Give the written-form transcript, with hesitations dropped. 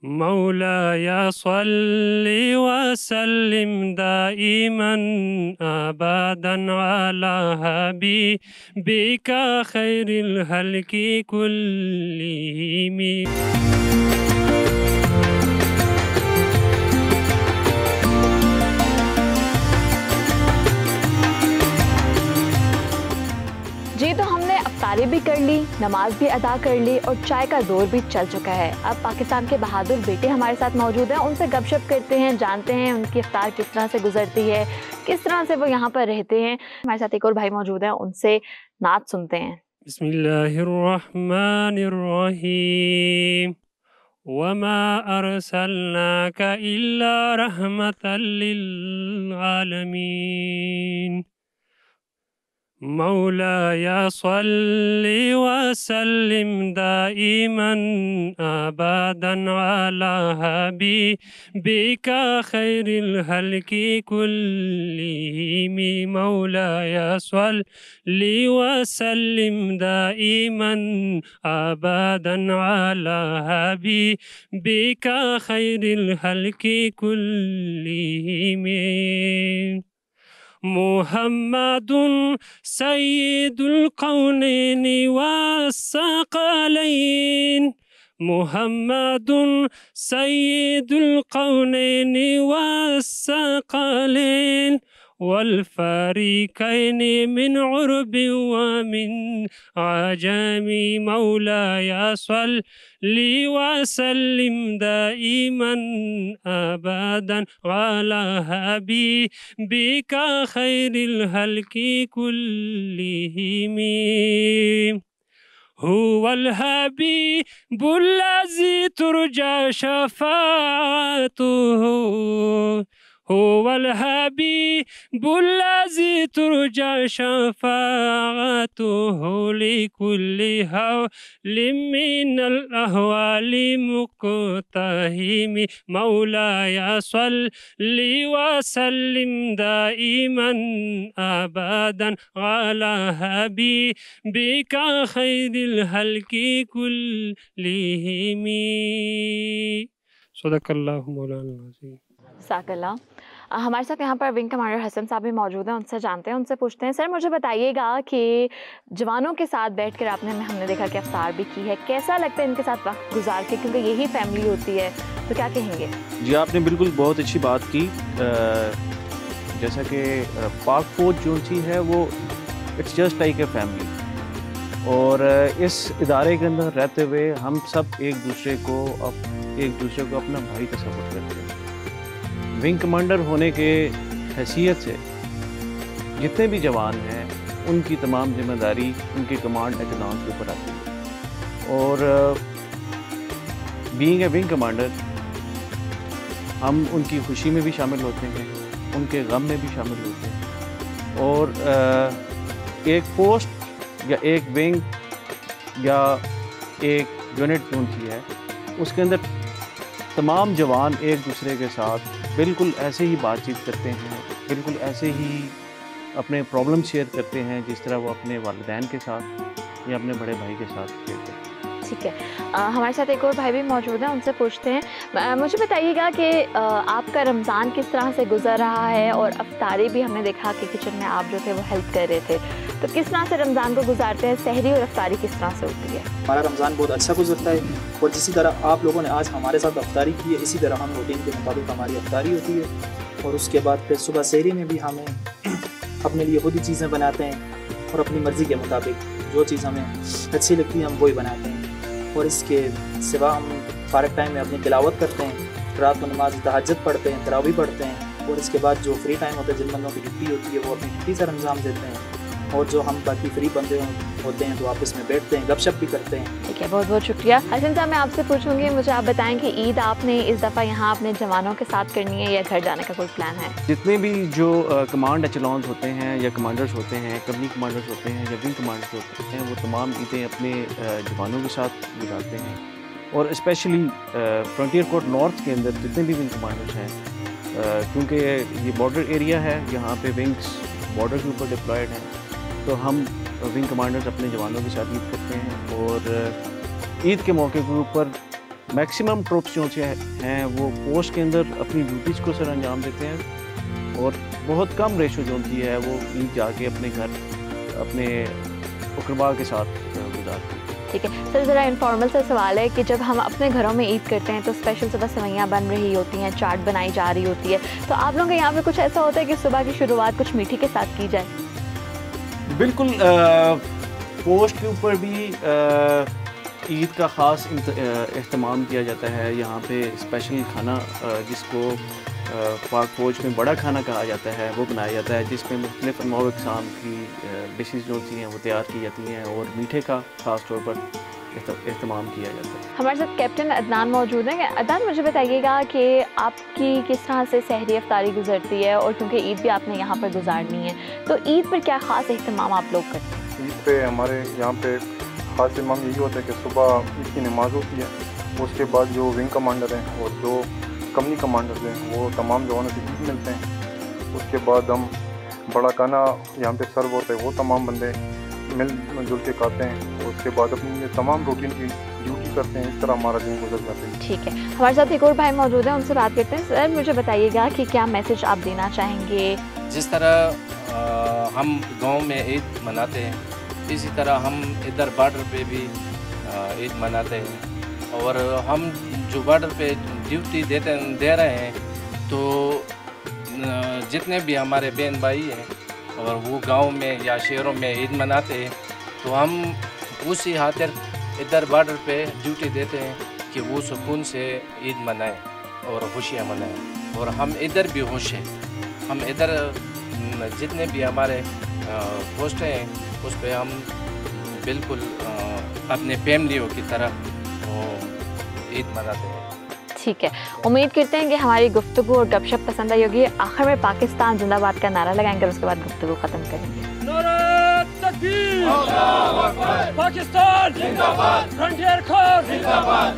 मौलाया सल्लि वसल्लिम दाइमन अबदन अला हबीबिका खैरिल हल्की कुल्लिहिम। जी तो हमने अफ्तारी भी कर ली, नमाज भी अदा कर ली और चाय का दौर भी चल चुका है। अब पाकिस्तान के बहादुर बेटे हमारे साथ मौजूद हैं, उनसे गपशप करते हैं, जानते हैं उनकी अफ्तार किस तरह से गुजरती है, किस तरह से वो यहाँ पर रहते हैं। हमारे साथ एक और भाई मौजूद हैं, उनसे नात सुनते हैं। बिस्मिल्लाहिर्रहमानिर्रहीम वमा अरसलनाका इल्ला रहमतल लिल आलमीन। मौलाया सल्लि वसल्लिम दाइमन अबदन अला हबीबिका खैरिल हल्की कुल्लिहिम। मौलाया सल्लि वसल्लिम दाइमन अबदन अला हबीबिका खैरिल हल्की कुल्लिहिम। मुहम्मदुन सय्यिदुल कौनैनि वस्सक़लैन। मुहम्मदुन सय्यिदुल कौनैनि वस्सक़लैन वल फ़रीक़ैनि मिन उर्बिन व मिन अजमी। मौलाया सल्लि वसल्लिम दाइमन अबदन अला हबीबिका खैरिल हल्की कुल्लिहिम। हुवल हबीबुल्लज़ी तुरजा शफ़ाअतुहु। हुवल हबीबुल्लज़ी तुरजा शफ़ाअतुहु लिकुल्लि हौलिम मिनल अहवालि मुक़तहिम। मौलाया सल्लि वसल्लिम दाइमन अबदन अला हबीबिका खैरिल हल्की कुल्लिहिम। सदक़ल्लाहु मौलाना अज़ीम। साकल्ला। हमारे साथ यहाँ पर विंग कमांडर हसन साहब भी मौजूद हैं, उनसे जानते हैं, उनसे पूछते हैं। सर मुझे बताइएगा कि जवानों के साथ बैठकर हमने देखा कि अफ्तार भी की है, कैसा लगता है इनके साथ वक्त गुजार के, क्योंकि यही फैमिली होती है, तो क्या कहेंगे? जी आपने बिल्कुल बहुत अच्छी बात की। जैसा कि पाक फौज जो चीज़ है वो it's just like a family, और इस इदारे के अंदर रहते हुए हम सब एक दूसरे को अपना भाई तस्वर करते हैं। विंग कमांडर होने के हैसियत से जितने भी जवान हैं उनकी तमाम जिम्मेदारी उनके कमांड एचलांस के ऊपर आती है, और बीइंग ए विंग कमांडर हम उनकी खुशी में भी शामिल होते हैं, उनके गम में भी शामिल होते हैं। और एक पोस्ट या एक विंग या एक यूनिट जो है उसके अंदर तमाम जवान एक दूसरे के साथ बिल्कुल ऐसे ही बातचीत करते हैं, बिल्कुल ऐसे ही अपने प्रॉब्लम शेयर करते हैं जिस तरह वो अपने वालिदैन के साथ या अपने बड़े भाई के साथ शेयर करते हैं। ठीक है, हमारे साथ एक और भाई भी मौजूद हैं, उनसे पूछते हैं। मुझे बताइएगा कि आपका रमज़ान किस तरह से गुजर रहा है, और अफ्तारी भी हमने देखा कि किचन में आप जो थे वो हेल्प कर रहे थे, तो किस तरह से रमज़ान को गुजारते हैं? सहरी और अफ्तारी किस तरह से होती है? हमारा रमज़ान बहुत अच्छा गुजरता है, और जिस तरह आप लोगों ने आज हमारे साथ अफ्तारी की है, इसी तरह हम रूटीन के मुताबिक हमारी अफ्तारी होती है। और उसके बाद फिर सुबह सहरी में भी हमें अपने लिए खुद ही चीज़ें बनाते हैं, और अपनी मर्ज़ी के मुताबिक जो चीज़ हमें अच्छी लगती है हम वही बनाते हैं। और इसके सिवा हम फ़ारग टाइम में अपनी तिलावत करते हैं, रात को नमाज तहज्जुद पढ़ते हैं, तरावी पढ़ते हैं, और इसके बाद जो फ्री टाइम होता है, जिन बंदों की छुट्टी होती है वो अपनी छुट्टी से अंजाम देते हैं, और जो हम बाकी फ्री बंदे होते हैं तो आपस में बैठते हैं, गपशप भी करते हैं। ठीक है, बहुत बहुत शुक्रिया। हसन साहब, मैं आपसे पूछूंगी, मुझे आप बताएं कि ईद आपने इस दफ़ा यहाँ अपने जवानों के साथ करनी है या घर जाने का कोई प्लान है? जितने भी जो कमांड एचलॉन्स होते हैं या कमांडर्स होते हैं, कंपनी कमांडर्स होते हैं या विंग कमांडर्स होते हैं, वो तमाम ईदें अपने जवानों के साथ गुजारते हैं। और स्पेशली फ्रंटियर कोर्ट नॉर्थ के अंदर जितने भी विंग कमांडर्स हैं, क्योंकि ये बॉर्डर एरिया है, यहाँ पे विंग्स बॉर्डर के ऊपर डिप्लॉयड हैं, तो हम विंग कमांडर्स अपने जवानों के साथ ईद करते हैं। और ईद के मौके के ऊपर मैक्सिमम ट्रूप्स जो हैं वो पोस्ट के अंदर अपनी ड्यूटीज़ को सर अंजाम देते हैं और बहुत कम रेशो जो होती है वो ईद जाके अपने घर अपने अकरबा के साथ गुजारते हैं। ठीक है सर, ज़रा इनफॉर्मल सा सवाल है कि जब हम अपने घरों में ईद करते हैं तो स्पेशल सुबह सेवइयाँ बन रही होती हैं, चाट बनाई जा रही होती है, तो आप लोगों के यहाँ पे कुछ ऐसा होता है कि सुबह की शुरुआत कुछ मीठी के साथ की जाए? बिल्कुल, पोस्ट के ऊपर भी ईद का ख़ास अहतमाम किया जाता है। यहाँ पे स्पेशल खाना जिसको पाक फौज में बड़ा खाना कहा जाता है वो बनाया जाता है, जिसमें मुख्तलिफ़ अनवाउ अक़साम की डिशेज़ जो होती हैं वो तैयार की जाती हैं और मीठे का ख़ास तौर पर अहतमाम किया जाता है। हमारे साथ कैप्टन अदनान मौजूद हैं। अदनान, मुझे बताइएगा कि आपकी किस तरह से सहरी अफ्तारी गुजरती है, और क्योंकि ईद भी आपने यहाँ पर गुजारनी है, तो ईद पर क्या ख़ास अहतमाम आप लोग करते हैं? ईद पे हमारे यहाँ पे ख़ास इमाम यही होता है कि सुबह ईद की नमाज़ होती है, उसके बाद जो विंग कमांडर हैं और जो कंपनी कमांडर हैं वो तमाम जवानों से ईद मिलते हैं। उसके बाद हम बड़ा खाना यहाँ पे सर्व होता है, वो तमाम बंदे मिलजुल के खाते हैं। उसके बाद अपनी तमाम रूटीन की ड्यूटी करते हैं। इस तरह हमारा दिन गुजर जाता है। ठीक है, हमारे साथ एक और भाई मौजूद हैं, उनसे बात करते हैं। सर, मुझे बताइएगा कि क्या मैसेज आप देना चाहेंगे? जिस तरह हम गांव में ईद मनाते हैं, इसी तरह हम इधर बॉर्डर पे भी ईद मनाते हैं, और हम जो बॉर्डर पे ड्यूटी दे रहे हैं, तो जितने भी हमारे बहन भाई हैं और वो गांव में या शहरों में ईद मनाते हैं, तो हम उसी खातिर इधर बॉर्डर पे ड्यूटी देते हैं कि वो सुकून से ईद मनाएं और खुशियाँ मनाएं। और हम इधर भी खुश हैं। हम इधर जितने भी हमारे पोस्ट हैं उस पे हम बिल्कुल अपने फैमिलियों की तरह ईद मनाते हैं। ठीक है, उम्मीद करते हैं कि हमारी गुफ्तगू और गपशप पसंद आई होगी। आखिर में पाकिस्तान जिंदाबाद का नारा लगाएंगे और उसके बाद गुफ्तगू ख़त्म करेंगे। नारा तकबीर, पाकिस्तान जिंदाबाद, फ्रंटियर खोर जिंदाबाद।